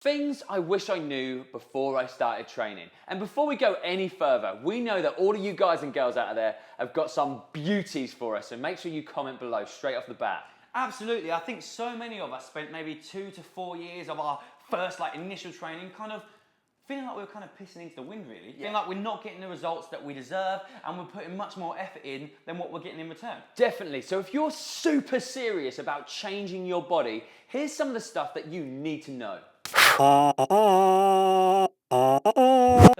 Things I wish I knew before I started training. And before we go any further, we know that all of you guys and girls out there have got some beauties for us, so make sure you comment below straight off the bat. Absolutely, I think so many of us spent maybe 2 to 4 years of our first initial training kind of feeling like we were kind of pissing into the wind really. Feeling like we're not getting the results that we deserve and we're putting much more effort in than what we're getting in return. Definitely, so if you're super serious about changing your body, here's some of the stuff that you need to know. The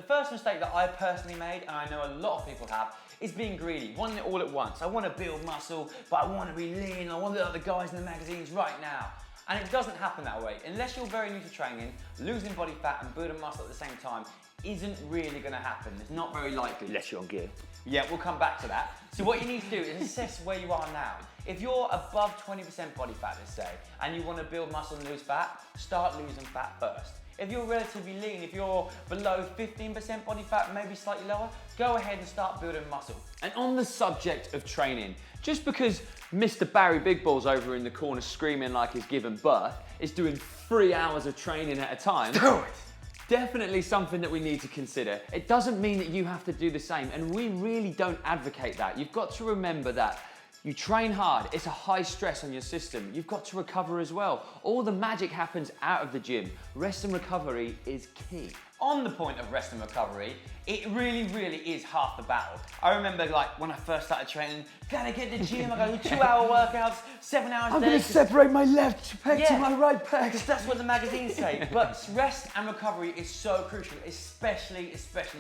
first mistake that I personally made, and I know a lot of people have, is being greedy, wanting it all at once. I want to build muscle, but I want to be lean, I want to look like the guys in the magazines right now. And it doesn't happen that way. Unless you're very new to training, losing body fat and building muscle at the same time isn't really going to happen. It's not very likely. Unless you're on gear. Yeah, we'll come back to that. So what you need to do is assess where you are now. If you're above 20% body fat, let's say, and you want to build muscle and lose fat, start losing fat first. If you're relatively lean, if you're below 15% body fat, maybe slightly lower, go ahead and start building muscle. And on the subject of training, just because Mr. Barry Big Balls over in the corner screaming like he's given birth is doing 3 hours of training at a time, definitely something that we need to consider. It doesn't mean that you have to do the same, and we really don't advocate that. You've got to remember that you train hard, it's a high stress on your system. You've got to recover as well. All the magic happens out of the gym. Rest and recovery is key. On the point of rest and recovery, it really is half the battle. I remember when I first started training, gotta get to the gym, I gotta do 2-hour workouts, 7 hours a day. I'm gonna separate my left pec to my right pec. Because that's what the magazines say. But rest and recovery is so crucial, especially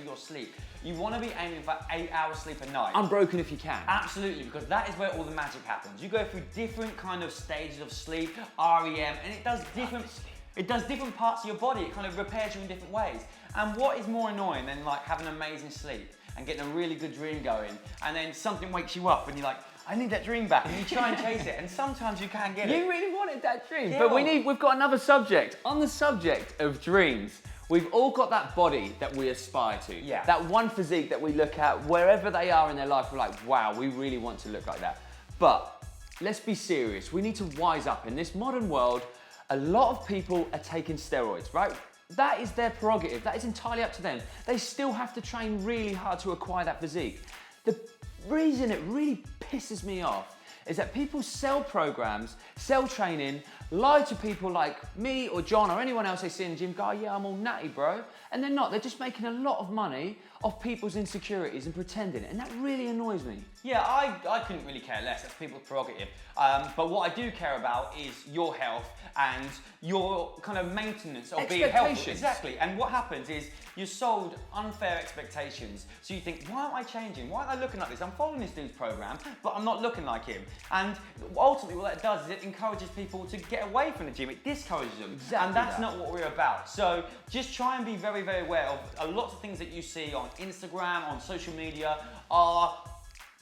your sleep. You wanna be aiming for 8 hours sleep a night. Unbroken if you can. Absolutely, because that is where all the magic happens. You go through different kind of stages of sleep, REM, and it does different parts of your body. It kind of repairs you in different ways. And what is more annoying than having amazing sleep and getting a really good dream going, and then something wakes you up and you're like, I need that dream back, and you try and chase it, and sometimes you can't get it. You really wanted that dream, Yeah, but we've got another subject. On the subject of dreams, we've all got that body that we aspire to. Yeah. That one physique that we look at wherever they are in their life, we're like, wow, we really want to look like that. But let's be serious. We need to wise up. In this modern world, a lot of people are taking steroids, right? That is their prerogative. That is entirely up to them. They still have to train really hard to acquire that physique. The reason it really pisses me off is that people sell programs, sell training, lie to people like me or John or anyone else they see in the gym, go, yeah, I'm all natty, bro. And they're not. They're just making a lot of money off people's insecurities and pretending. And that really annoys me. Yeah, I couldn't really care less. That's people's prerogative. But what I do care about is your health and your kind of maintenance of being healthy. Exactly. And what happens is you're sold unfair expectations. So you think, why am I changing? Why am I looking like this? I'm following this dude's program, but I'm not looking like him. And ultimately what that does is it encourages people to get away from the gym. It discourages them. Exactly. And that's not what we're about. So just try and be very aware of a lot of things that you see on Instagram, on social media are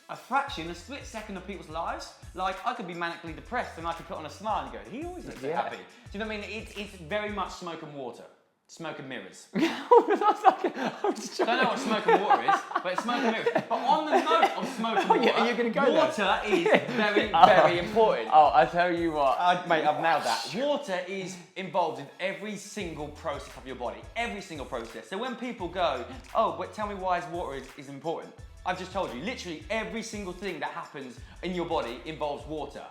a fraction, a split second of people's lives. I could be manically depressed and I could put on a smile and go, he always looks so happy. Do you know what I mean? It's very much smoke and water. Smoke and mirrors. I don't know what smoke and water is, but it's smoke and mirrors. But on the note of smoke and water, you're gonna go water is very important. Oh, I tell you what. Mate, I've nailed that. Water is involved in every single process of your body. Every single process. So when people go, oh, but tell me why water is important. I've just told you, literally every single thing that happens in your body involves water.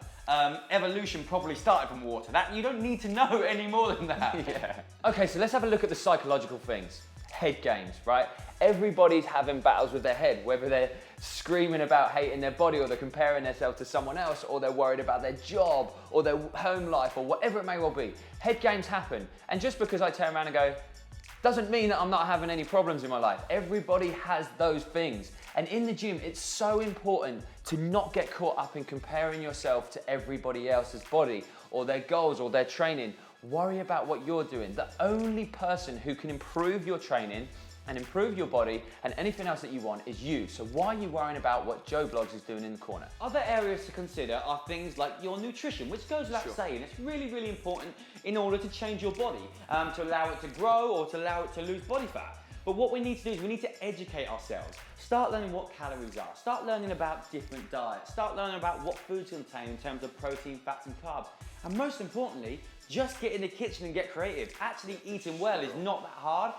Evolution probably started from water. That you don't need to know any more than that. Yeah. Okay, so let's have a look at the psychological things. Head games, right? Everybody's having battles with their head, whether they're screaming about hating their body or they're comparing themselves to someone else or they're worried about their job or their home life or whatever it may well be. Head games happen. And just because I turn around and go, doesn't mean that I'm not having any problems in my life. Everybody has those things. And in the gym, it's so important to not get caught up in comparing yourself to everybody else's body or their goals or their training. Worry about what you're doing. The only person who can improve your training and improve your body and anything else that you want is you. So why are you worrying about what Joe Blogs is doing in the corner? Other areas to consider are things like your nutrition, which goes without saying. It's really important in order to change your body, to allow it to grow or to allow it to lose body fat. But what we need to do is we need to educate ourselves. Start learning what calories are. Start learning about different diets. Start learning about what foods contain in terms of protein, fats and carbs. And most importantly, just get in the kitchen and get creative. Actually eating well is not that hard.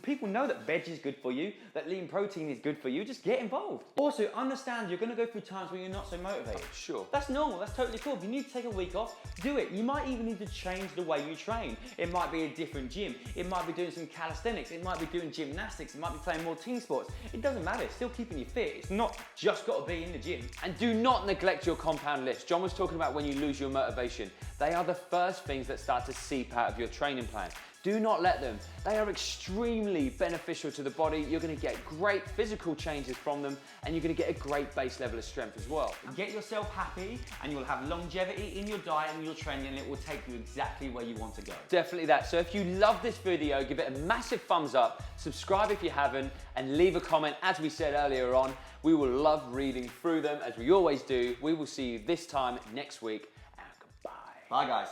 People know that veg is good for you, that lean protein is good for you. Just get involved. Also, understand you're gonna go through times where you're not so motivated. Sure. That's normal, that's totally cool. If you need to take a week off, do it. You might even need to change the way you train. It might be a different gym. It might be doing some calisthenics. It might be doing gymnastics. It might be playing more team sports. It doesn't matter, it's still keeping you fit. It's not just gotta be in the gym. And do not neglect your compound lifts. John was talking about when you lose your motivation. They are the first things that start to seep out of your training plan. Do not let them. They are extremely beneficial to the body. You're gonna get great physical changes from them, and you're gonna get a great base level of strength as well. Get yourself happy, and you'll have longevity in your diet and your training, and it will take you exactly where you want to go. Definitely that. So if you love this video, give it a massive thumbs up, subscribe if you haven't, and leave a comment. As we said earlier on, we will love reading through them, as we always do. We will see you this time next week, and goodbye. Bye, guys.